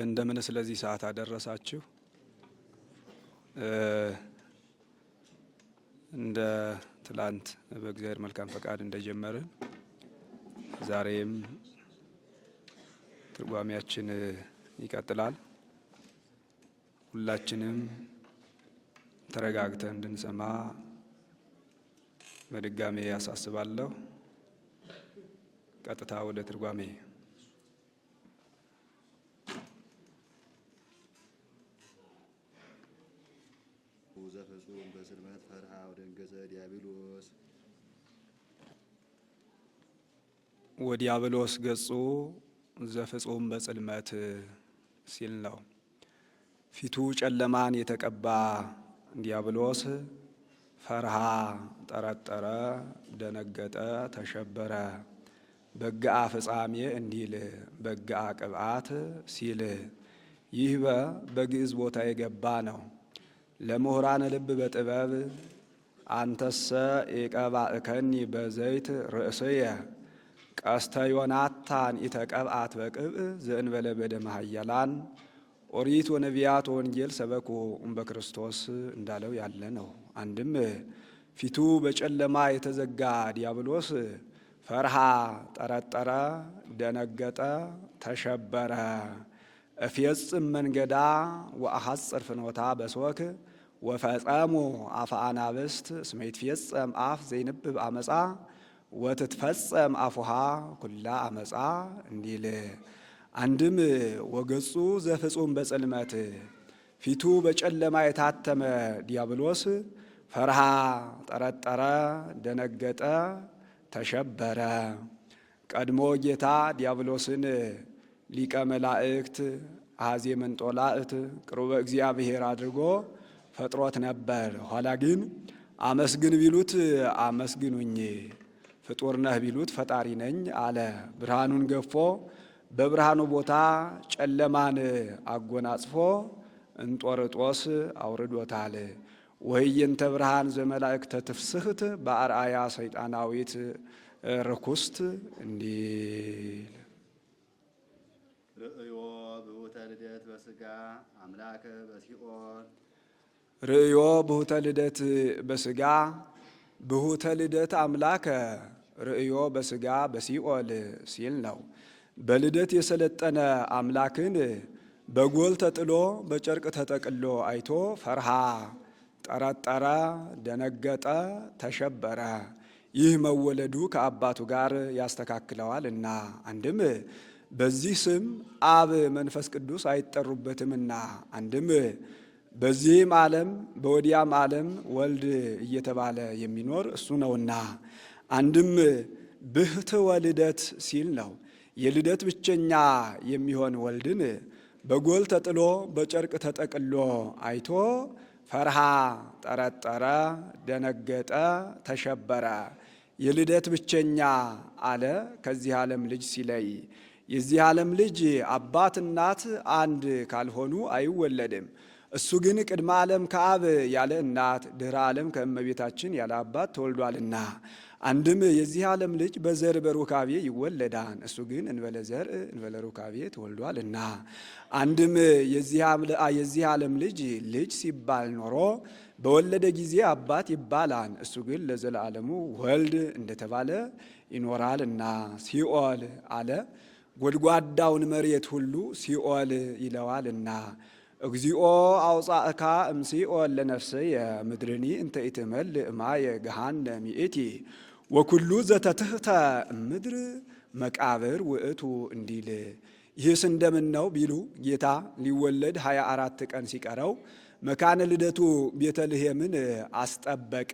እንደምን ስለዚህ ሰዓት አደረሳችሁ። እንደ ትላንት በእግዚአብሔር መልካም ፈቃድ እንደጀመርን ዛሬም ትርጓሜያችን ይቀጥላል። ሁላችንም ተረጋግተን እንድንሰማ በድጋሜ ያሳስባለሁ። ቀጥታ ወደ ትርጓሜ። ዘፍጹም በጽልመት ፈርሃ ወደንገጸ ዲያብሎስ ወዲያብሎስ ገጹ ዘፍጹም በጽልመት ሲል ነው። ፊቱ ጨለማን የተቀባ ዲያብሎስ ፈርሃ፣ ጠረጠረ፣ ደነገጠ፣ ተሸበረ። በግአ ፍጻሜ እንዲል በግአ ቅብአት ሲል ይህ በግዕዝ ቦታ የገባ ነው። ለምሁራን ልብ በጥበብ አንተሰ የቀባእከኒ በዘይት ርእስየ ቀስተ ዮናታን ኢተቀብአት በቅብእ ዘእንበለ በደመ ኃያላን ኦሪት ወነቢያት ወንጌል ሰበኩ በክርስቶስ እንዳለው ያለ ነው። አንድም ፊቱ በጨለማ የተዘጋ ዲያብሎስ ፈርሃ፣ ጠረጠረ፣ ደነገጠ፣ ተሸበረ። እፌጽም መንገዳ ወአሐጽር ፍኖታ በሶክ ወፈጸሙ አፈ አናብስት እስመ ይትፌጸም አፍ ዘይንብብ አመፃ ወትትፈጸም አፉሃ ኩላ አመፃ እንዲል። አንድም ወገጹ ዘፍጹም በጽልመት ፊቱ በጨለማ የታተመ ዲያብሎስ ፈርሃ፣ ጠረጠረ፣ ደነገጠ፣ ተሸበረ። ቀድሞ ጌታ ዲያብሎስን ሊቀ መላእክት አሐዜ መንጦላእት ቅሩበ እግዚአብሔር አድርጎ ፈጥሮት ነበር። ኋላ ግን አመስግን ቢሉት አመስግኑኝ፣ ፍጡር ነህ ቢሉት ፈጣሪ ነኝ አለ። ብርሃኑን ገፎ በብርሃኑ ቦታ ጨለማን አጎናጽፎ እንጦርጦስ አውርዶታል። ወህየንተ ብርሃን ዘመላእክተ ትፍስሕት በአርአያ ሰይጣናዊት ርኩስት እንዲል። ርእዮ ብሁተ ልደት በስጋ አምላከ በሲኦል ርእዮ ብሁተ ልደት በስጋ ብሁተ ልደት አምላከ ርእዮ በስጋ በሲኦል ሲል ነው። በልደት የሰለጠነ አምላክን በጎል ተጥሎ በጨርቅ ተጠቅሎ አይቶ ፈርሃ፣ ጠረጠረ፣ ደነገጠ፣ ተሸበረ። ይህ መወለዱ ከአባቱ ጋር ያስተካክለዋል እና አንድም በዚህ ስም አብ መንፈስ ቅዱስ አይጠሩበትምና አንድም በዚህም ዓለም በወዲያም ዓለም ወልድ እየተባለ የሚኖር እሱ ነውና አንድም ብህትወ ልደት ሲል ነው። የልደት ብቸኛ የሚሆን ወልድን በጎል ተጥሎ በጨርቅ ተጠቅሎ አይቶ ፈርሃ፣ ጠረጠረ፣ ደነገጠ፣ ተሸበረ። የልደት ብቸኛ አለ ከዚህ ዓለም ልጅ ሲለይ። የዚህ ዓለም ልጅ አባት እናት አንድ ካልሆኑ አይወለድም። እሱ ግን ቅድመ ዓለም ከአብ ያለ እናት ድኅረ ዓለም ከእመቤታችን ያለ አባት ተወልዷልና አንድም የዚህ ዓለም ልጅ በዘር በሩካቤ ይወለዳል። እሱ ግን እንበለ ዘር እንበለ ሩካቤ ተወልዷልና አንድም የዚህ ዓለም ልጅ ልጅ ሲባል ኖሮ በወለደ ጊዜ አባት ይባላል። እሱ ግን ለዘላለሙ ወልድ እንደተባለ ይኖራልና ሲኦል አለ። ጎድጓዳውን መሬት ሁሉ ሲኦል ይለዋልና እግዚኦ አውፃእካ እምሲኦል ለነፍስየ ምድርኒ እንተ ኢትመልእ ማየ ገሃነም ይእቲ ወኩሉ ዘተትሕተ ምድር መቃብር ውእቱ እንዲል። ይህስ እንደምን ነው ቢሉ ጌታ ሊወለድ 24 ቀን ሲቀረው መካነ ልደቱ ቤተልሔምን አስጠበቀ።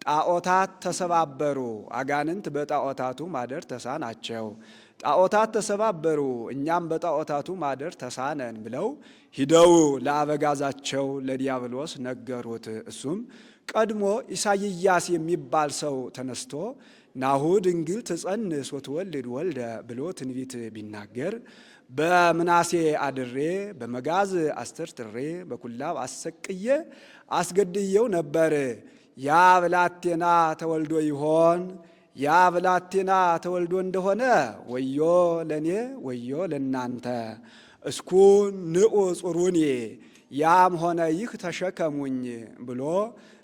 ጣዖታት ተሰባበሩ፣ አጋንንት በጣዖታቱ ማደር ተሳናቸው። ጣዖታት ተሰባበሩ፣ እኛም በጣዖታቱ ማደር ተሳነን ብለው ሂደው ለአበጋዛቸው ለዲያብሎስ ነገሩት። እሱም ቀድሞ ኢሳይያስ የሚባል ሰው ተነስቶ ናሁ ድንግል ትጸንስ ወትወልድ ወልደ ብሎ ትንቢት ቢናገር በምናሴ አድሬ በመጋዝ አስተርትሬ በኩላብ አሰቅዬ አስገድየው ነበር። ያ ብላቴና ተወልዶ ይሆን? ያ ብላቴና ተወልዶ እንደሆነ ወዮ ለኔ ወዮ ለናንተ። እስኩ ንዑ ጽሩኒ ያም ሆነ ይህ ተሸከሙኝ ብሎ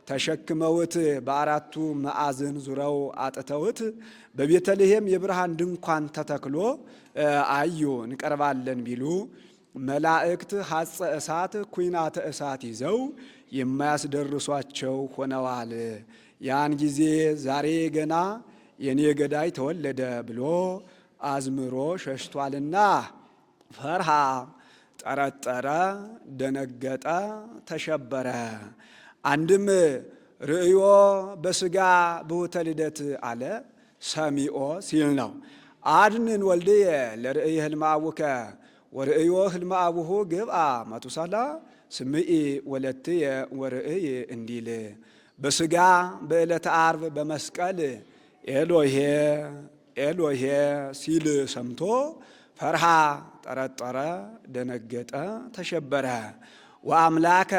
ተሸክመውት በአራቱ ማዕዘን ዙረው አጥተውት በቤተልሔም የብርሃን ድንኳን ተተክሎ አዩ። እንቀርባለን ቢሉ መላእክት ሐፀ እሳት ኩናተ እሳት ይዘው የማያስደርሷቸው ሆነዋል። ያን ጊዜ ዛሬ ገና የኔ ገዳይ ተወለደ ብሎ አዝምሮ ሸሽቷልና ፈርሃ፣ ጠረጠረ፣ ደነገጠ፣ ተሸበረ። አንድም ርእዮ በስጋ ብሁተ ልደት አለ ሰሚኦ ሲል ነው። አድንን ወልድየ ለርእይ ህልመ አቡከ ወርእዮ ህልመ አቡሁ ግብአ መቱሳላ ስምኢ ወለትየ ወርእይ እንዲል በስጋ በዕለተ ዓርብ በመስቀል ኤሎሄ ኤሎሄ ሲል ሰምቶ ፈርሃ፣ ጠረጠረ፣ ደነገጠ፣ ተሸበረ። ወአምላከ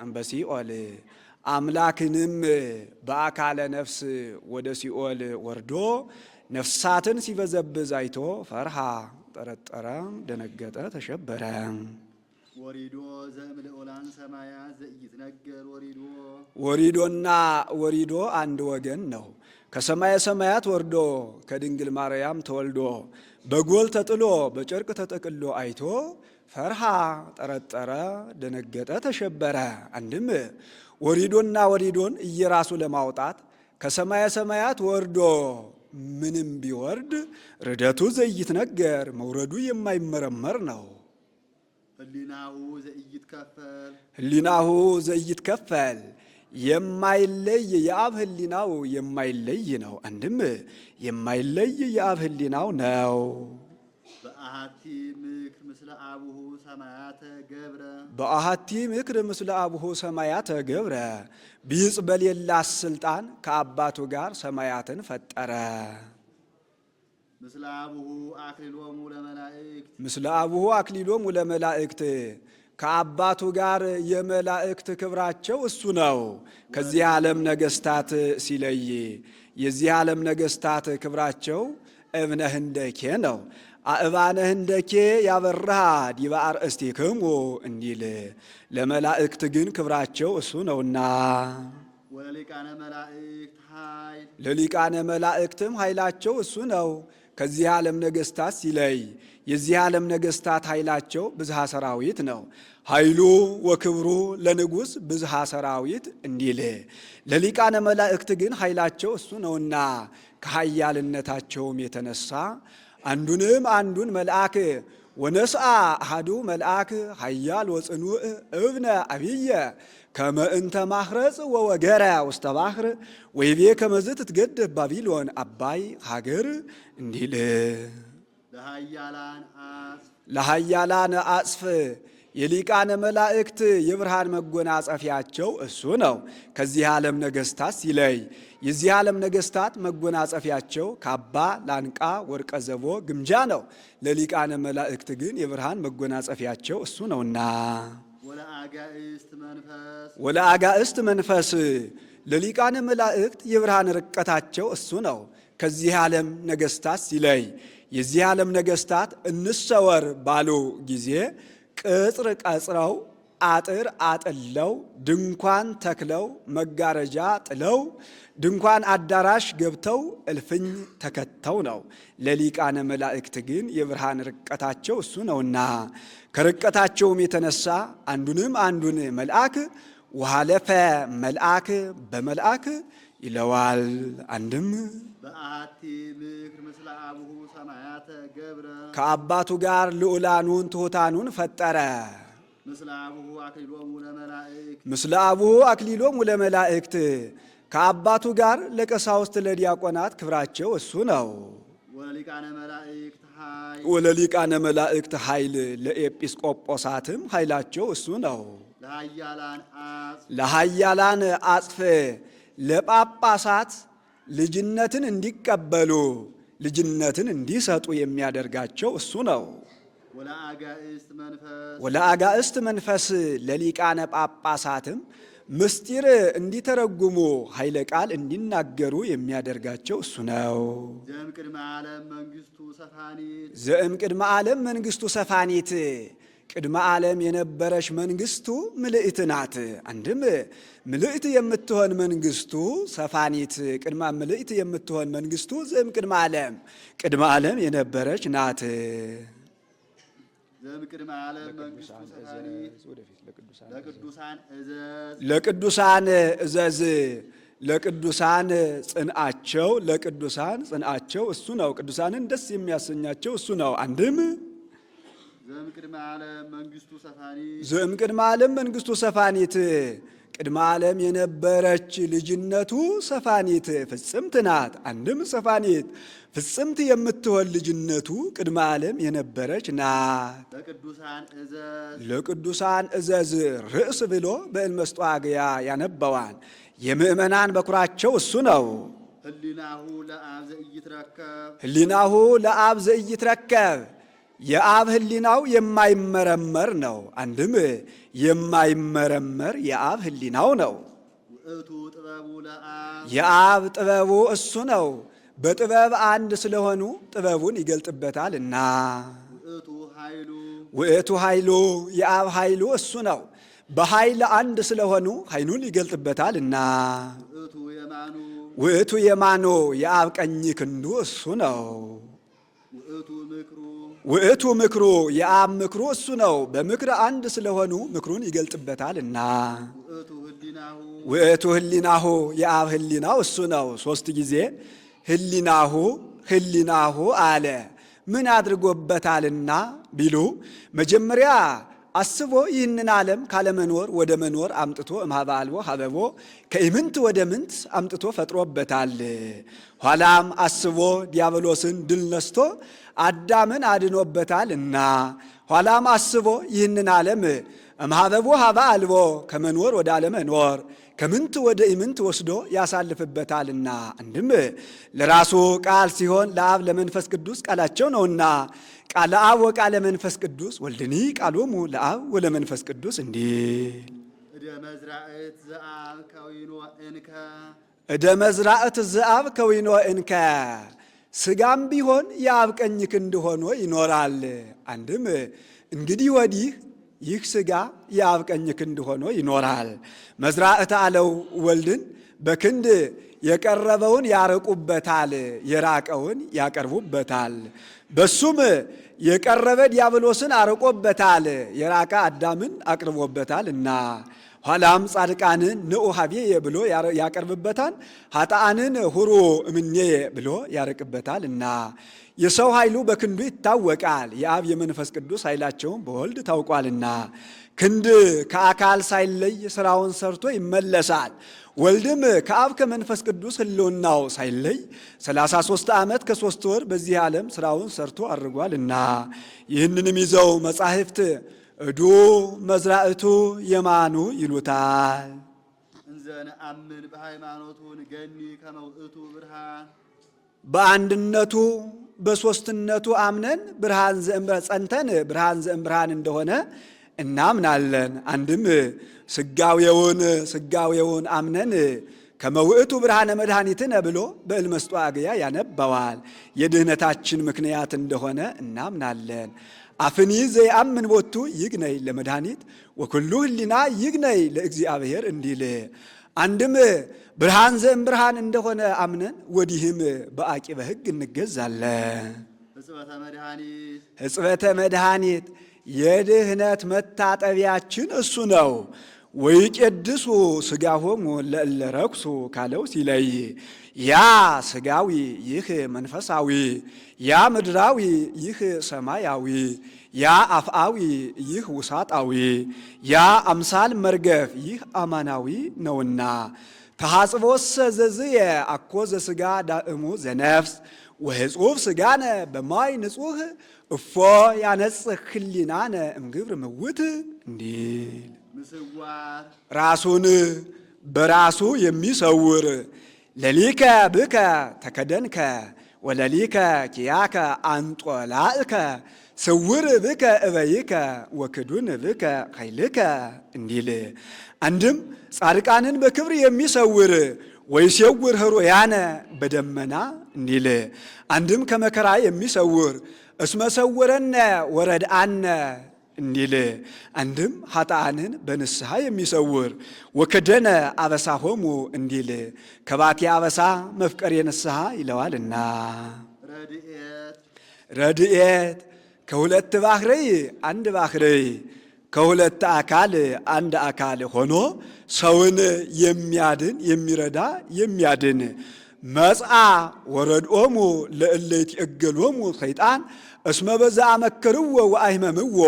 እምበሲኦል አምላክንም በአካለ ነፍስ ወደ ሲኦል ወርዶ ነፍሳትን ሲበዘብዝ አይቶ ፈርሃ፣ ጠረጠረ፣ ደነገጠ፣ ተሸበረ። ወሪዶ ዘእምልዑላን ሰማያት ዘኢይትነገር ወሪዶ ወሪዶና ወሪዶ አንድ ወገን ነው። ከሰማየ ሰማያት ወርዶ ከድንግል ማርያም ተወልዶ በጎል ተጥሎ በጨርቅ ተጠቅሎ አይቶ ፈርሃ፣ ጠረጠረ፣ ደነገጠ፣ ተሸበረ። አንድም ወሪዶና ወሪዶን እየራሱ ለማውጣት ከሰማየ ሰማያት ወርዶ ምንም ቢወርድ ርደቱ ዘኢይትነገር መውረዱ የማይመረመር ነው። ህሊናሁ ዘኢይትከፈል ህሊናሁ ዘኢይትከፈል የማይለይ የአብ ህሊናው የማይለይ ነው። አንድም የማይለይ የአብ ህሊናው ነው። በአሐቲ ምክር ምስለ አቡሁ ሰማያተ ገብረ በአሐቲ ምክር ምስለ አቡሁ ሰማያተ ገብረ ቢጽ በሌላት ስልጣን ከአባቱ ጋር ሰማያትን ፈጠረ። ምስለ አቡሁ አክሊሎሙ ለመላእክት ምስለ አቡሁ አክሊሎሙ ለመላእክት ከአባቱ ጋር የመላእክት ክብራቸው እሱ ነው። ከዚህ ዓለም ነገስታት ሲለይ የዚህ ዓለም ነገስታት ክብራቸው እብነ ህንደኬ ነው። አእባነ ህንደኬ ያበርሃ ዲበ አርእስቲክሙ እንዲል ለመላእክት ግን ክብራቸው እሱ ነውና ወለሊቃነ መላእክት ኃይል ለሊቃነ መላእክትም ኃይላቸው እሱ ነው። ከዚህ ዓለም ነገስታት ሲለይ የዚህ ዓለም ነገስታት ኃይላቸው ብዝሃ ሰራዊት ነው። ኃይሉ ወክብሩ ለንጉሥ ብዝሃ ሰራዊት እንዲል ለሊቃነ መላእክት ግን ኃይላቸው እሱ ነውና ከኃያልነታቸውም የተነሳ አንዱን መልአክ ወነስአ አሐዱ መልአክ ኃያል ወጽኑዕ እብነ አብየ ከመ እንተ ማኅረጽ ወወገረ ውስተ ባሕር ወይቤ ከመዝ ትትገደብ ባቢሎን አባይ ሀገር እንዲል ለኃያላን አጽፍ የሊቃነ መላእክት የብርሃን መጎናጸፊያቸው እሱ ነው። ከዚህ ዓለም ነገስታት ሲለይ የዚህ ዓለም ነገስታት መጎናጸፊያቸው ካባ፣ ላንቃ፣ ወርቀ ዘቦ፣ ግምጃ ነው። ለሊቃነ መላእክት ግን የብርሃን መጎናጸፊያቸው እሱ ነውና ወለአጋእስት መንፈስ ለሊቃነ መላእክት የብርሃን ርቀታቸው እሱ ነው። ከዚህ ዓለም ነገስታት ሲለይ የዚህ ዓለም ነገስታት እንሰወር ባሉ ጊዜ ቅጽር ቀጽረው አጥር አጥለው ድንኳን ተክለው መጋረጃ ጥለው ድንኳን አዳራሽ ገብተው እልፍኝ ተከተው ነው። ለሊቃነ መላእክት ግን የብርሃን ርቀታቸው እሱ ነውና ከርቀታቸውም የተነሳ አንዱን መልአክ ወሃለፈ መልአክ በመልአክ ይለዋል። አንድም በአሐቲ ምክር ምስለ አቡሁ ሰማያተ ገብረ ከአባቱ ጋር ልዑላኑን ትሑታኑን ፈጠረ። ምስለ አቡሁ አክሊሎሙ ለመላእክት ምስለ አቡሁ አክሊሎሙ ለመላእክት ከአባቱ ጋር ለቀሳውስት ለዲያቆናት ክብራቸው እሱ ነው። ወለሊቃነ መላእክት ኃይል ለኤጲስቆጶሳትም ኃይላቸው እሱ ነው። ለኃያላን አጽፍ ለጳጳሳት ልጅነትን እንዲቀበሉ ልጅነትን እንዲሰጡ የሚያደርጋቸው እሱ ነው። ወለአጋእስት መንፈስ ለሊቃነ ጳጳሳትም ምስጢር እንዲተረጉሙ ኃይለ ቃል እንዲናገሩ የሚያደርጋቸው እሱ ነው። ዘእም ቅድመ ዓለም መንግሥቱ ሰፋኒት ቅድመ ዓለም የነበረች መንግስቱ ምልዕት ናት። አንድም ምልዕት የምትሆን መንግስቱ ሰፋኒት፣ ቅድመ ምልዕት የምትሆን መንግስቱ ዘም ቅድመ ዓለም የነበረች ናት። ቅድመ ዓለም መንግስቱ ሰፋኒት ለቅዱሳን እዘዝ ለቅዱሳን ጽንዓቸው ጽንዓቸው እሱ ነው። ቅዱሳንን ደስ የሚያሰኛቸው እሱ ነው። አንድም ዘእምቅድመ ዓለም መንግስቱ ሰፋኒት ዘእምቅድመ ዓለም መንግስቱ ሰፋኒት ቅድመ ዓለም የነበረች ልጅነቱ ሰፋኒት ፍጽምት ናት። አንድም ሰፋኒት ፍጽምት የምትሆን ልጅነቱ ቅድመ ዓለም የነበረች ናት። ለቅዱሳን እዘዝ ርእስ ብሎ በእልመስጧግያ ያነበዋን የምእመናን በኩራቸው እሱ ነው። ህሊናሁ ለአብ ዘኢይትረከብ የአብ ህሊናው የማይመረመር ነው። አንድም የማይመረመር የአብ ህሊናው ነው። የአብ ጥበቡ እሱ ነው። በጥበብ አንድ ስለሆኑ ጥበቡን ይገልጥበታል እና ውእቱ ኃይሉ የአብ ኃይሉ እሱ ነው። በኃይል አንድ ስለሆኑ ኃይሉን ይገልጥበታል እና ውእቱ የማኑ የአብ ቀኝ ክንዱ እሱ ነው። ውእቱ ምክሩ የአብ ምክሩ እሱ ነው። በምክር አንድ ስለሆኑ ምክሩን ይገልጥበታል እና ውእቱ ህሊናሁ የአብ ህሊናው እሱ ነው። ሶስት ጊዜ ህሊናሁ አለ። ምን አድርጎበታልና ቢሉ መጀመሪያ አስቦ ይህንን ዓለም ካለመኖር ወደ መኖር አምጥቶ እምኀበ አልቦ ሀበቦ ከኢምንት ወደ ምንት አምጥቶ ፈጥሮበታል። ኋላም አስቦ ዲያብሎስን ድል ነስቶ አዳምን አድኖበታል እና ኋላም አስቦ ይህንን ዓለም እምኀበቦ ሀበ አልቦ ከመኖር ወደ አለመኖር ከምንት ወደ ኢምንት ወስዶ ያሳልፍበታልና አንድም ለራሱ ቃል ሲሆን ለአብ ለመንፈስ ቅዱስ ቃላቸው ነውና ቃለ አብ ወቃለ መንፈስ ቅዱስ ወልድኒ ቃሎሙ ለአብ ወለመንፈስ ቅዱስ እንዲል እደ መዝራእት ዘአብ ከዊኖ እንከ ስጋም ቢሆን የአብ ቀኝ ክንድ ሆኖ ይኖራል። አንድም እንግዲህ ወዲህ ይህ ስጋ የአብ ቀኝ ክንድ ሆኖ ይኖራል። መዝራእት አለው ወልድን በክንድ የቀረበውን ያርቁበታል፣ የራቀውን ያቀርቡበታል። በሱም የቀረበ ዲያብሎስን አርቆበታል፣ የራቀ አዳምን አቅርቦበታል እና ኋላም ጻድቃንን ንዑ ሀቤየ ብሎ ያቀርብበታል፣ ኃጥአንን ሁሩ እምኔ ብሎ ያርቅበታል እና የሰው ኃይሉ በክንዱ ይታወቃል። የአብ የመንፈስ ቅዱስ ኃይላቸውን በወልድ ታውቋልና ክንድ ከአካል ሳይለይ ስራውን ሰርቶ ይመለሳል። ወልድም ከአብ ከመንፈስ ቅዱስ ህልውናው ሳይለይ 33 ዓመት ከ3 ወር በዚህ ዓለም ስራውን ሰርቶ አድርጓልና ይህንንም ይዘው መጻሕፍት እዱ መዝራእቱ የማኑ ይሉታል። እንዘነአምን በሃይማኖቱ ንገኒ ከመ ውእቱ ብርሃን በአንድነቱ በሶስትነቱ አምነን ብርሃን ጸንተን ብርሃን ዘእምብርሃን እንደሆነ እናምናለን። አንድም ስጋዌውን አምነን ከመ ውእቱ ብርሃነ መድኃኒትነ ብሎ በእልመስጧግያ ያነበዋል። የድህነታችን ምክንያት እንደሆነ እናምናለን። አፍኒ ዘየአምን ቦቱ ይግነይ ለመድኃኒት ወኩሉ ህሊና ይግነይ ለእግዚአብሔር እንዲል አንድም ብርሃን ዘእምብርሃን እንደሆነ አምነን ወዲህም በአቂበ ሕግ እንገዛለን። ሕጽበተ መድኃኒት የድህነት መታጠቢያችን እሱ ነው። ወይቄድሱ ሥጋሆሙ ለእለ ረክሱ ካለው ሲለይ ያ ሥጋዊ ይህ መንፈሳዊ፣ ያ ምድራዊ ይህ ሰማያዊ፣ ያ አፍአዊ ይህ ውሳጣዊ፣ ያ አምሳል መርገፍ ይህ አማናዊ ነውና ተሐጽቦሰ ዘዝየ አኮ ዘሥጋ ዳእሙ ዘነፍስ ወሕጹብ ሥጋነ በማይ ንጹሕ እፎ ያነጽህ ህሊናነ እምግብር ምውት እንዲል ራሱን በራሱ የሚሰውር ለሊከ ብከ ተከደንከ ወለሊከ ኪያከ አንጦላእከ ስውር ብከ እበይከ ወክዱን ብከ ኃይልከ እንዲል አንድም ጻድቃንን በክብር የሚሰውር ወይሴውር ኅሩያነ በደመና እንዲል አንድም ከመከራ የሚሰውር እስመ ሰውረነ ወረድአነ እንዲል አንድም ኃጥአንን በንስሐ የሚሰውር ወከደነ አበሳሆሙ እንዲል ከባቴ አበሳ መፍቀሬ ንስሐ ይለዋልና። ረድኤት ከሁለት ባሕርይ አንድ ባሕርይ ከሁለት አካል አንድ አካል ሆኖ ሰውን የሚያድን የሚረዳ የሚያድን መጽአ ወረድኦሙ ለእለ ይትዔገሎሙ ሰይጣን እስመ በዛ አመክርዎ ወአይመምዎ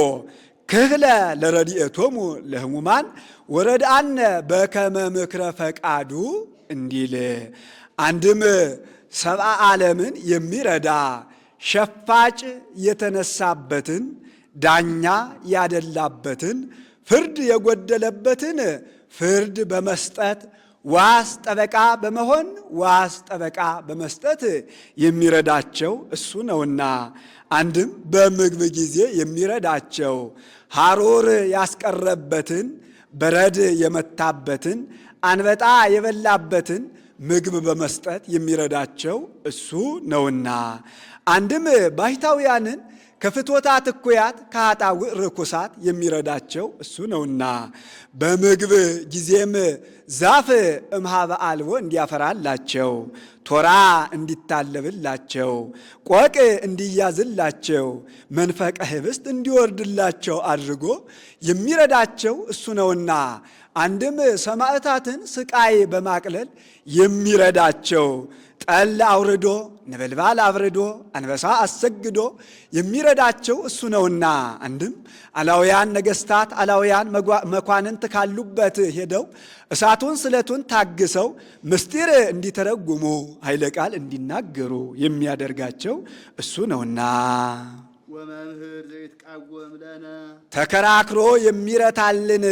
ክህለ ለረድኤቶሙ ለሕሙማን ወረድአነ በከመ ምክረ ፈቃዱ እንዲል አንድም ሰብአ ዓለምን የሚረዳ ሸፋጭ የተነሳበትን ዳኛ ያደላበትን ፍርድ የጎደለበትን ፍርድ በመስጠት ዋስ ጠበቃ በመሆን ዋስ ጠበቃ በመስጠት የሚረዳቸው እሱ ነውና። አንድም በምግብ ጊዜ የሚረዳቸው ሐሩር ያስቀረበትን በረድ የመታበትን አንበጣ የበላበትን ምግብ በመስጠት የሚረዳቸው እሱ ነውና። አንድም ባሕታውያንን ከፍትወታት እኩያት ከኃጣውእ ርኩሳት የሚረዳቸው እሱ ነውና። በምግብ ጊዜም ዛፍ እምኀበ አልቦ እንዲያፈራላቸው፣ ቶራ እንዲታለብላቸው፣ ቆቅ እንዲያዝላቸው፣ መንፈቀ ኅብስት እንዲወርድላቸው አድርጎ የሚረዳቸው እሱ ነውና። አንድም ሰማዕታትን ስቃይ በማቅለል የሚረዳቸው ጠል አውርዶ ነበልባል አብርዶ አንበሳ አሰግዶ የሚረዳቸው እሱ ነውና። አንድም አላውያን ነገሥታት አላውያን መኳንንት ካሉበት ሄደው እሳቱን ስለቱን ታግሰው ምስጢር እንዲተረጉሙ ኃይለ ቃል እንዲናገሩ የሚያደርጋቸው እሱ ነውና። ወመምህር ዘይትቃወም ለነ ተከራክሮ የሚረታልን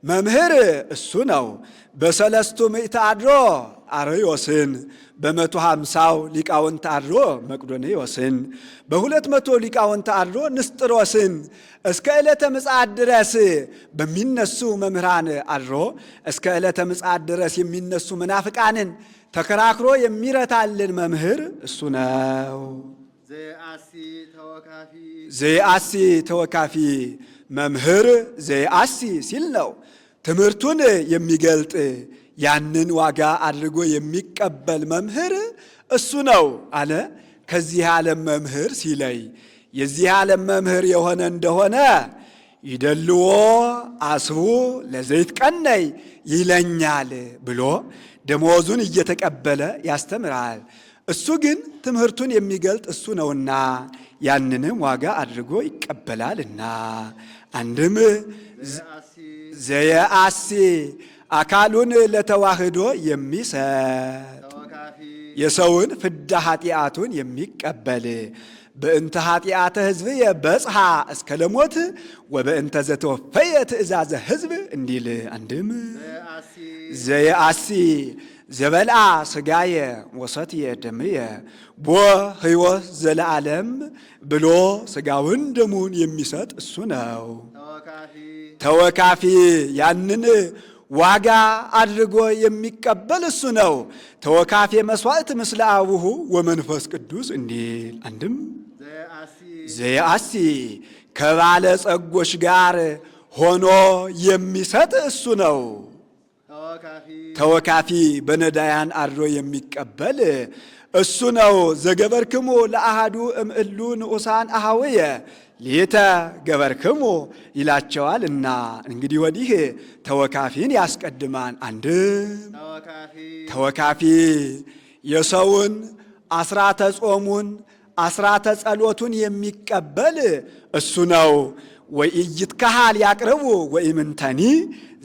መምህር እሱ ነው። በሰለስቱ ምዕት አድሮ አርዮስን በ150 ሊቃውንት አድሮ መቅዶንዮስን በ200 ሊቃውንት አድሮ ንስጥሮስን እስከ ዕለተ ምጽአት ድረስ በሚነሱ መምህራን አድሮ እስከ ዕለተ ምጽአት ድረስ የሚነሱ መናፍቃንን ተከራክሮ የሚረታልን መምህር እሱ ነው። ዘየአሲ ተወካፊ መምህር ዘየአሲ ሲል ነው። ትምህርቱን የሚገልጥ ያንን ዋጋ አድርጎ የሚቀበል መምህር እሱ ነው አለ። ከዚህ ዓለም መምህር ሲለይ የዚህ ዓለም መምህር የሆነ እንደሆነ ይደልዎ አስቡ ለዘይትቀነይ ይለኛል ብሎ ደሞዙን እየተቀበለ ያስተምራል። እሱ ግን ትምህርቱን የሚገልጥ እሱ ነውና ያንንም ዋጋ አድርጎ ይቀበላልና። አንድም ዘየአሲ አካሉን ለተዋህዶ የሚሰጥ የሰውን ፍዳ ኃጢአቱን የሚቀበል በእንተ ኃጢአተ ሕዝብየ በጽሐ እስከ ለሞት ወበእንተ ዘተወፈየ ትእዛዘ ሕዝብ እንዲል። አንድም ዘየአሲ ዘበልአ ሥጋየ ወሰትየ ደምየ ቦ ሕይወት ዘለዓለም ብሎ ሥጋውን ደሙን የሚሰጥ እሱ ነው። ተወካፊ ያንን ዋጋ አድርጎ የሚቀበል እሱ ነው። ተወካፊ መሥዋዕት ምስለ አቡሁ ወመንፈስ ቅዱስ እንዲል። አንድም ዘየአሲ ከባለ ጸጎች ጋር ሆኖ የሚሰጥ እሱ ነው። ተወካፊ በነዳያን አድሮ የሚቀበል እሱ ነው። ዘገበርክሙ ለአሃዱ እምእሉ ንዑሳን አሃውየ ሊተ ገበርክሙ ይላቸዋል እና እንግዲህ ወዲህ ተወካፊን ያስቀድማን። አንድም ተወካፊ የሰውን አስራተ ጾሙን አስራተ ጸሎቱን የሚቀበል እሱ ነው። ወኢይትከሃል ያቅርቡ ወኢምንተኒ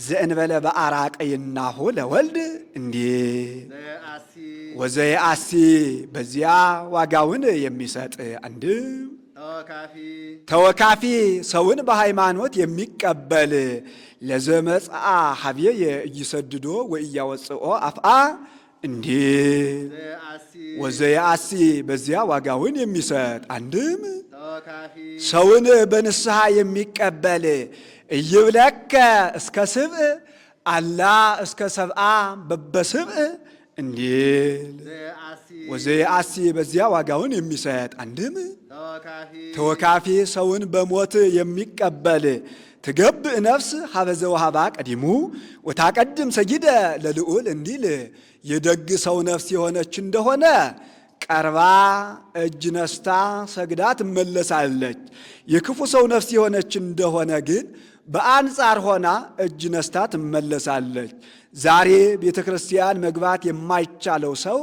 ዘእንበለ በአራቀይናሁ ለወልድ እንዲህ ወዘየአሲ በዚያ ዋጋውን የሚሰጥ። አንድም ተወካፊ ሰውን በሃይማኖት የሚቀበል ለዘመጽአ ሀብየ ኢይሰድዶ ወኢያወጽኦ አፍአ እንዲህ ወዘየአሲ በዚያ ዋጋውን የሚሰጥ። አንድም ሰውን በንስሐ የሚቀበል እይብለከ እስከ ስብእ አላ እስከ ሰብአ በበስብእ እንዲል ዘየአሲ ወዘየአሲ በዚያ ዋጋውን የሚሰጥ አንድም ተወካፊ ተወካፊ ሰውን በሞት የሚቀበል ትገብእ ነፍስ ሀበዘ ወሀባ ቀዲሙ ወታቀድም ሰጊደ ለልዑል እንዲል የደግ ሰው ነፍስ የሆነች እንደሆነ ቀርባ እጅ ነስታ ሰግዳ ትመለሳለች። የክፉ ሰው ነፍስ የሆነች እንደሆነ ግን በአንጻር ሆና እጅ ነስታ ትመለሳለች። ዛሬ ቤተ ክርስቲያን መግባት የማይቻለው ሰው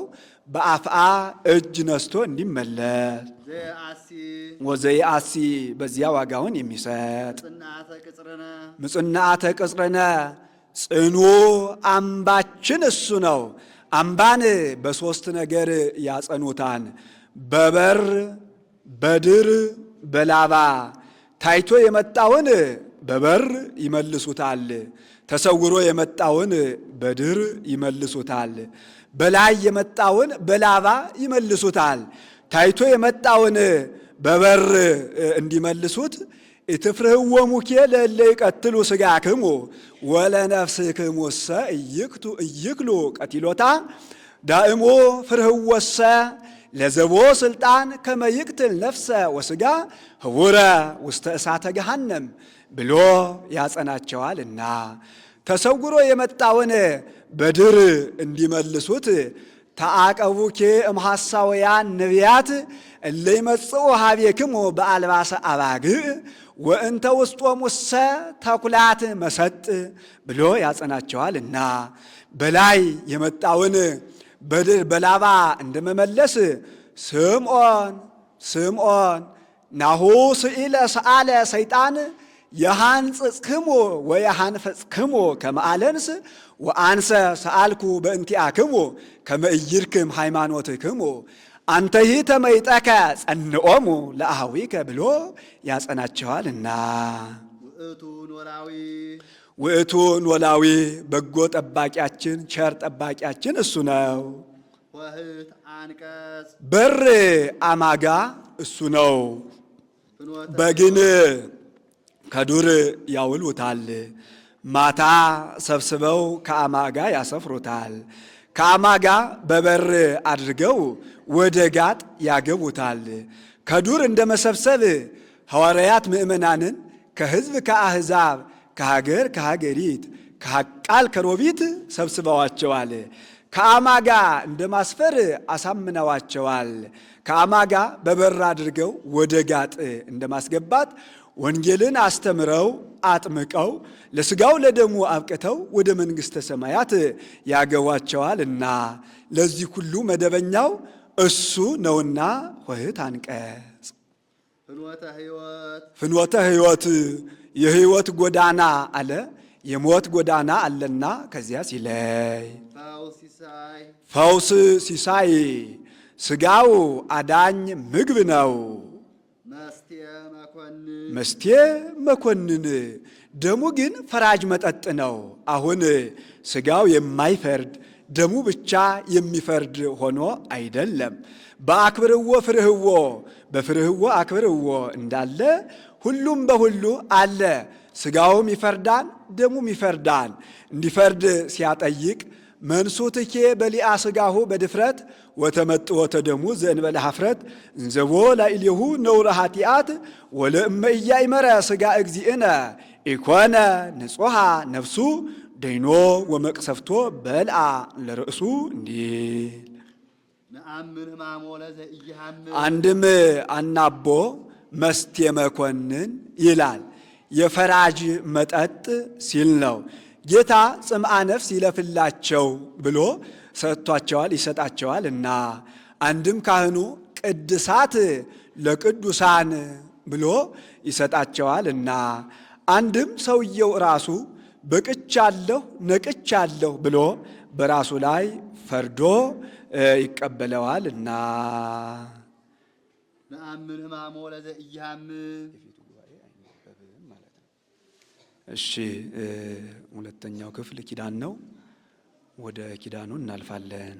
በአፍአ እጅ ነስቶ እንዲመለስ ዘየአሲ ወዘየአሲ በዚያ ዋጋውን የሚሰጥ ጽንዓተ ቅጽርነ ምጽናዓተ ቅጽርነ ጽኑ አምባችን እሱ ነው። አምባን በሦስት ነገር ያጸኑታን፣ በበር በድር በላባ። ታይቶ የመጣውን በበር ይመልሱታል፣ ተሰውሮ የመጣውን በድር ይመልሱታል፣ በላይ የመጣውን በላባ ይመልሱታል። ታይቶ የመጣውን በበር እንዲመልሱት ኢትፍርህዎሙኬ ለእለ ይቀትሉ ሥጋክሙ ወለነፍስክሙሰ ኢይክሉ ቀቲሎታ ዳእሞ ፍርህወሰ ለዘቦ ስልጣን ከመ ይቅትል ነፍሰ ወሥጋ ህቡረ ውስተ እሳተ ገሃነም ብሎ ያጸናቸዋልና። ተሰውሮ የመጣውን በድር እንዲመልሱት ተአቀቡኬ እምሐሳውያን ነቢያት እለ ይመጽኡ ኀቤክሙ በአልባሰ አባግዕ ወእንተ ውስጦሙሰ ተኩላት መሰጥ ብሎ ያጸናቸዋልና። በላይ የመጣውን በድር በላባ እንደመመለስ ስምዖን ስምዖን ናሁ ስኢለ ሰአለ ሰይጣን የሃንጽጽክሙ ወየሃንፈጽክሙ ከመ አለንስ ወአንሰ ሰአልኩ በእንቲአክሙ ከመ ኢይርክም ሃይማኖትክሙ አንተሂ ተመይጠከ ጸንዖሙ ለአኀዊከ ብሎ ያጸናቸዋልና። ውእቱ ኖላዊ በጎ ጠባቂያችን ቸር ጠባቂያችን እሱ ነው። ወህት አንቀጽ በር አማጋ እሱ ነው። በግን ከዱር ያውሉታል፣ ማታ ሰብስበው ከአማጋ ያሰፍሩታል። ከአማጋ በበር አድርገው ወደ ጋጥ ያገቡታል። ከዱር እንደ መሰብሰብ ሐዋርያት ምእመናንን ከሕዝብ ከአሕዛብ ከሀገር ከሀገሪት ከቃል ከሮቢት ሰብስበዋቸዋል። ከአማጋ እንደ ማስፈር አሳምነዋቸዋል። ከአማጋ በበር አድርገው ወደ ጋጥ እንደ ማስገባት ወንጌልን አስተምረው አጥምቀው ለሥጋው ለደሙ አብቅተው ወደ መንግሥተ ሰማያት ያገቧቸዋልና ለዚህ ሁሉ መደበኛው እሱ ነውና። ኆኅት አንቀጽ ፍኖተ ሕይወት የሕይወት ጎዳና አለ። የሞት ጎዳና አለና ከዚያ ሲለይ ፈውስ ሲሳይ ሥጋው አዳኝ ምግብ ነው። መስቴ መኮንን ደሙ ግን ፈራጅ መጠጥ ነው። አሁን ሥጋው የማይፈርድ ደሙ ብቻ የሚፈርድ ሆኖ አይደለም። በአክብርዎ ፍርህዎ በፍርህዎ አክብርዎ እንዳለ ሁሉም በሁሉ አለ። ሥጋውም ይፈርዳል፣ ደሙም ይፈርዳል። እንዲፈርድ ሲያጠይቅ መንሱትኬ በሊአ ሥጋሁ በድፍረት ወተመጥወተ ደሙ ዘእንበለ ኀፍረት እንዘቦ ላዕሌሁ ነውረ ኃጢአት ወለእመ ኢያእመረ ሥጋ እግዚእነ ኢኮነ ንጹሐ ነፍሱ ደይኖ ወመቅሰፍቶ በልአ ለርእሱ እንዲል አንድም አናቦ መስቴ መኮንን ይላል። የፈራጅ መጠጥ ሲል ነው። ጌታ ጽምአ ነፍስ ይለፍላቸው ብሎ ሰጥቷቸዋል ይሰጣቸዋል እና አንድም ካህኑ ቅድሳት ለቅዱሳን ብሎ ይሰጣቸዋል እና አንድም ሰውየው ራሱ በቅቻለሁ ነቅቻለሁ ብሎ በራሱ ላይ ፈርዶ ይቀበለዋል እና እሺ ሁለተኛው ክፍል ኪዳን ነው። ወደ ኪዳኑ እናልፋለን።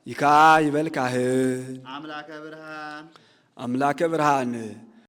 ይካ ይበል ካህን አምላከ ብርሃን አምላከ ብርሃን